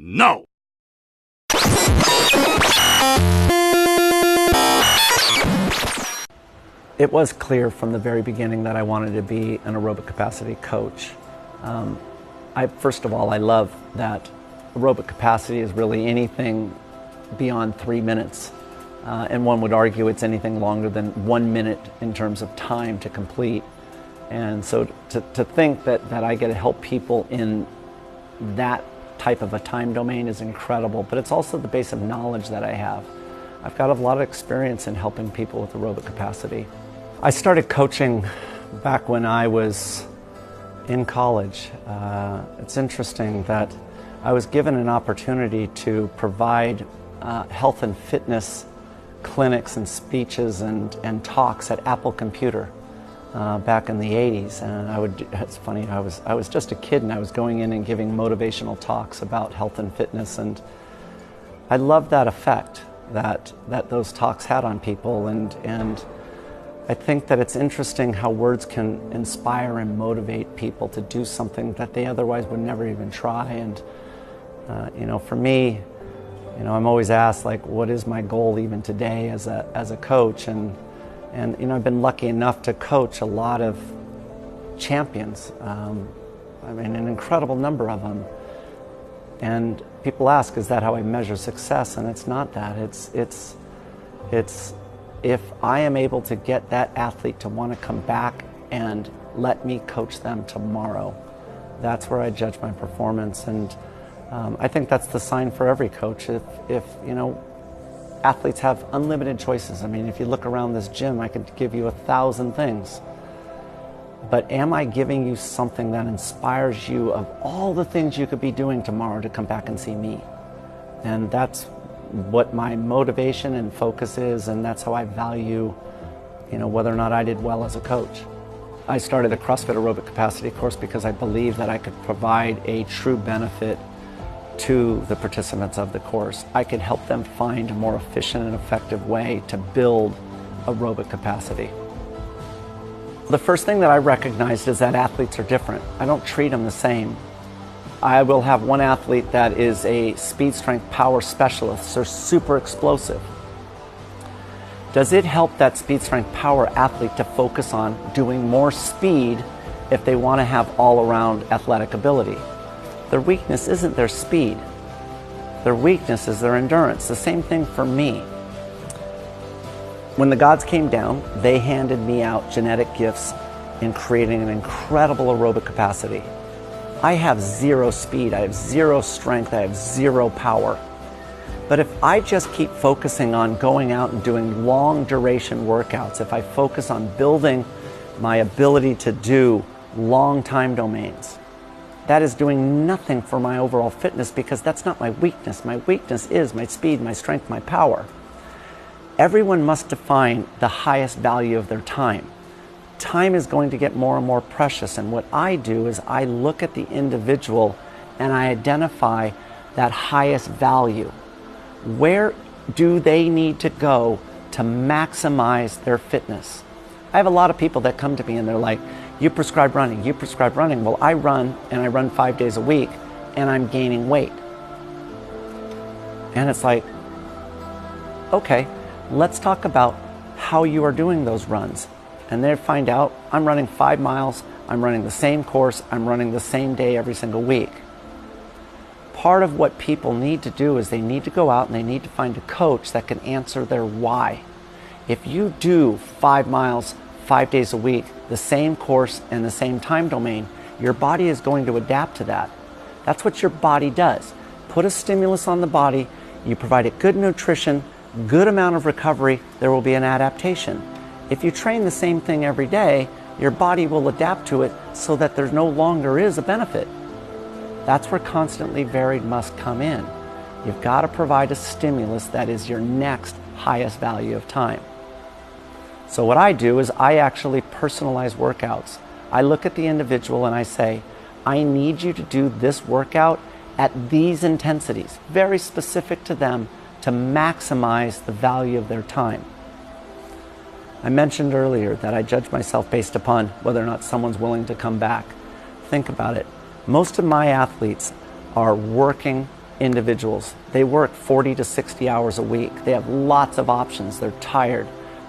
No! It was clear from the very beginning that I wanted to be an aerobic capacity coach. First of all, I love that aerobic capacity is really anything beyond 3 minutes. And one would argue it's anything longer than 1 minute in terms of time to complete. And so to think that I get to help people in that type of a time domain is incredible, but it's also the base of knowledge that I have. I've got a lot of experience in helping people with aerobic capacity. I started coaching back when I was in college. It's interesting that I was given an opportunity to provide health and fitness clinics and speeches and talks at Apple Computer back in the 80s. And it's funny, I was just a kid and I was going in and giving motivational talks about health and fitness, and I loved that effect that those talks had on people, and I think that it's interesting how words can inspire and motivate people to do something that they otherwise would never even try. And for me, I'm always asked, like, what is my goal even today as a coach? And I've been lucky enough to coach a lot of champions. An incredible number of them. And people ask, is that how I measure success? And it's not that. It's if I am able to get that athlete to want to come back and let me coach them tomorrow, that's where I judge my performance. And I think that's the sign for every coach. If athletes have unlimited choices. If you look around this gym, I could give you 1,000 things. But am I giving you something that inspires you of all the things you could be doing tomorrow to come back and see me? And that's what my motivation and focus is, and that's how I value, whether or not I did well as a coach. I started a CrossFit aerobic capacity course because I believed that I could provide a true benefit to the participants of the course. I could help them find a more efficient and effective way to build aerobic capacity. The first thing that I recognized is that athletes are different. I don't treat them the same. I will have one athlete that is a speed, strength, power specialist, so super explosive. Does it help that speed, strength, power athlete to focus on doing more speed if they want to have all-around athletic ability? Their weakness isn't their speed. Their weakness is their endurance. The same thing for me. When the gods came down, they handed me out genetic gifts in creating an incredible aerobic capacity. I have zero speed, I have zero strength, I have zero power. But if I just keep focusing on going out and doing long duration workouts, if I focus on building my ability to do long time domains, that is doing nothing for my overall fitness, because that's not my weakness. My weakness is my speed, my strength, my power. Everyone must define the highest value of their time. Time is going to get more and more precious, and what I do is I look at the individual and I identify that highest value. Where do they need to go to maximize their fitness? I have a lot of people that come to me and they're like, you prescribe running, you prescribe running. Well, I run, and I run 5 days a week, and I'm gaining weight. And it's like, okay, let's talk about how you are doing those runs. And they find out I'm running 5 miles, I'm running the same course, I'm running the same day every single week. Part of what people need to do is they need to go out and they need to find a coach that can answer their why. If you do 5 miles, 5 days a week, the same course and the same time domain, your body is going to adapt to that. That's what your body does. Put a stimulus on the body, you provide it good nutrition, good amount of recovery, there will be an adaptation. If you train the same thing every day, your body will adapt to it so that there no longer is a benefit. That's where constantly varied must come in. You've got to provide a stimulus that is your next highest value of time. So what I do is I actually personalize workouts. I look at the individual and I say, I need you to do this workout at these intensities, very specific to them, to maximize the value of their time. I mentioned earlier that I judge myself based upon whether or not someone's willing to come back. Think about it. Most of my athletes are working individuals. They work 40 to 60 hours a week. They have lots of options. They're tired.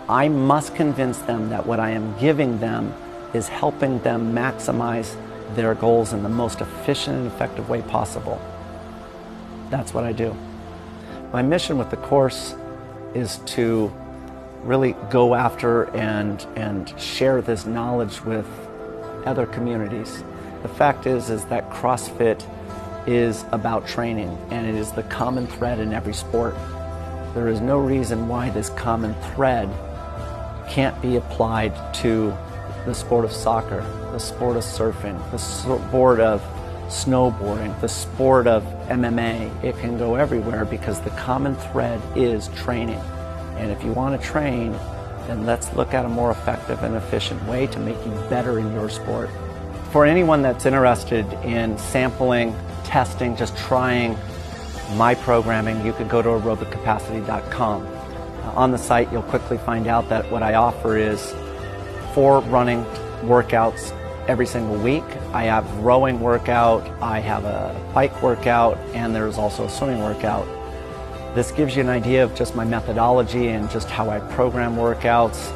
I must convince them that what I am giving them is helping them maximize their goals in the most efficient and effective way possible. That's what I do. My mission with the course is to really go after and share this knowledge with other communities. The fact is that CrossFit is about training, and it is the common thread in every sport. There is no reason why this common thread can't be applied to the sport of soccer, the sport of surfing, the sport of snowboarding, the sport of MMA. It can go everywhere because the common thread is training. And if you want to train, then let's look at a more effective and efficient way to make you better in your sport. For anyone that's interested in sampling, testing, just trying my programming, you could go to aerobiccapacity.com. On the site, you'll quickly find out that what I offer is 4 running workouts every single week. I have a rowing workout, I have a bike workout, and there's also a swimming workout. This gives you an idea of just my methodology and just how I program workouts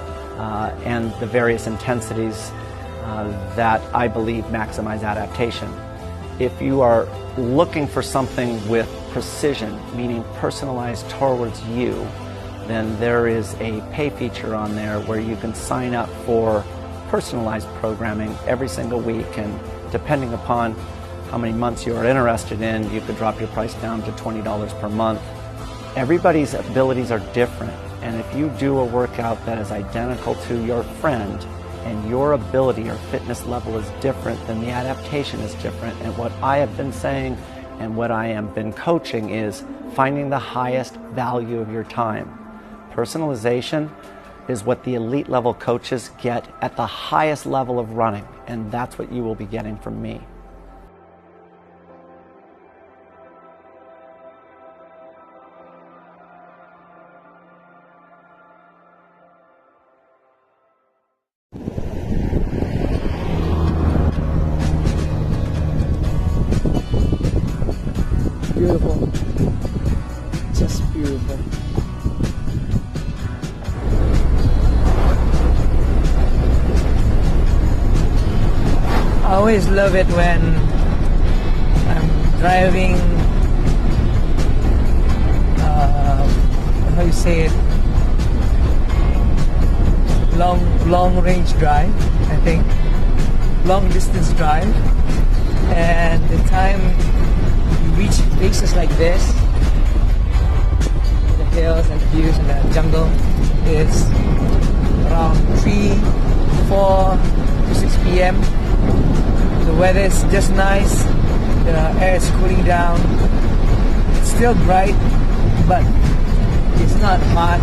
and the various intensities that I believe maximize adaptation. If you are looking for something with precision, meaning personalized towards you, then there is a pay feature on there where you can sign up for personalized programming every single week, and depending upon how many months you are interested in, you could drop your price down to $20 per month. Everybody's abilities are different, and if you do a workout that is identical to your friend and your ability or fitness level is different, then the adaptation is different. And what I have been saying and what I have been coaching is finding the highest value of your time. Personalization is what the elite level coaches get at the highest level of running, and that's what you will be getting from me. Beautiful, just beautiful. I always love it when I'm driving, how you say it, long range drive, I think, long distance drive, and the time you reach places like this, the hills and the views and the jungle, is around 3, 4 to 6 p.m. The weather is just nice, the air is cooling down, it's still bright, but it's not hot,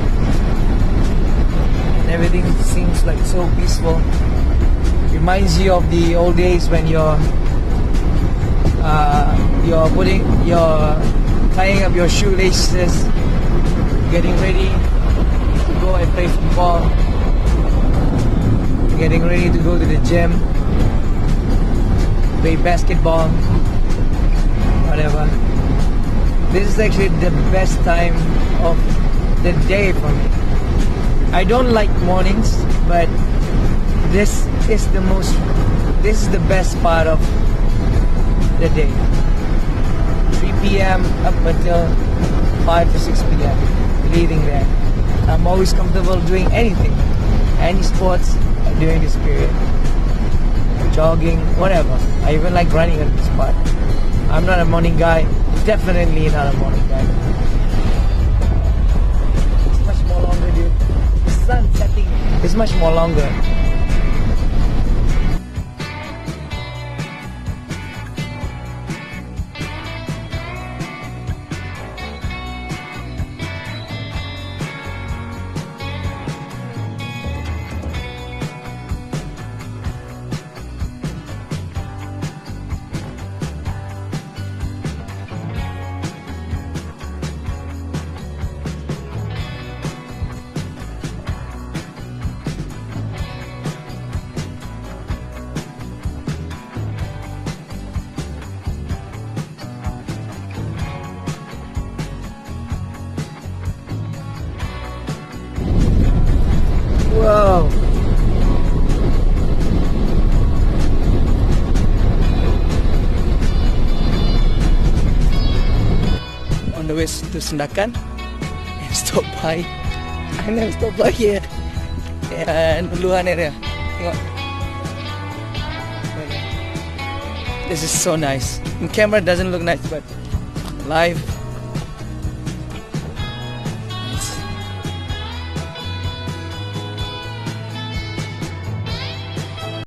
and everything seems like so peaceful. Reminds you of the old days when you're tying up your shoelaces, getting ready to go and play football, getting ready to go to the gym, play basketball, whatever. This is actually the best time of the day for me. I don't like mornings, but this is the best part of the day. 3 p.m. up until 5 to 6 p.m. leaving there. I'm always comfortable doing anything, any sports during this period. Jogging, whatever. I even like running at this part. I'm not a morning guy, definitely not a morning guy. It's much more longer, dude. The sun setting is much more longer. always to Sendakan and stop by. I never stop by here. And Luhan area. Tengok. This is so nice. In camera it doesn't look nice, but live